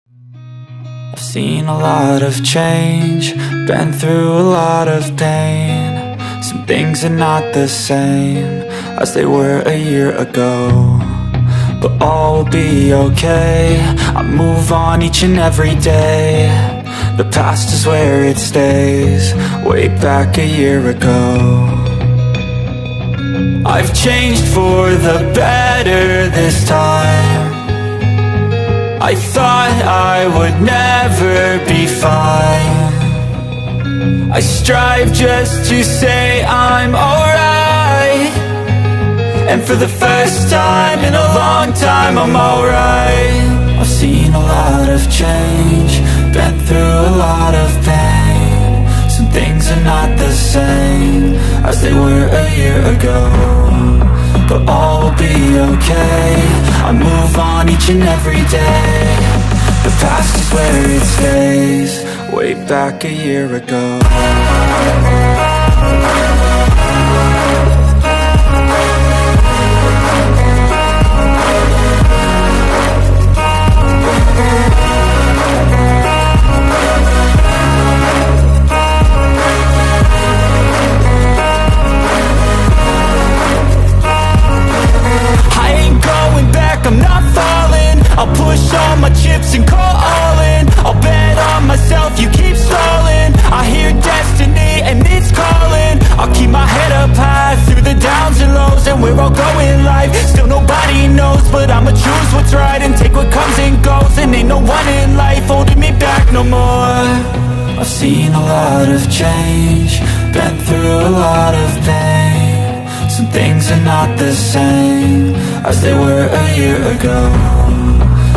I've seen a lot of change, been through a lot of pain. Some things are not the same as they were a year ago, but all will be okay. I move on each and every day. The past is where it stays, way back a year ago. I've changed for the better this time. I thought I would never be fine. I strive just to say I'm alright, and for the first time in a long time I'm alright. I've seen a lot of change, been through a lot of pain. Some things are not the same as they were a year ago, but all will be okay. I move on each and every day. The past is where it stays, way back a year ago. I'm not falling, I'll push all my chips and call all in. I'll bet on myself, you keep stalling. I hear destiny and it's calling. I'll keep my head up high through the downs and lows, and we're all going live. Still nobody knows, but I'ma choose what's right and take what comes and goes. And ain't no one in life holding me back no more. I've seen a lot of change, been through a lot of pain. Some things are not the same as they were a year ago,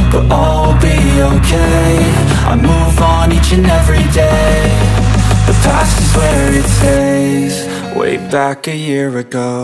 but all will be okay. I move on each and every day. The past is where it stays, way back a year ago.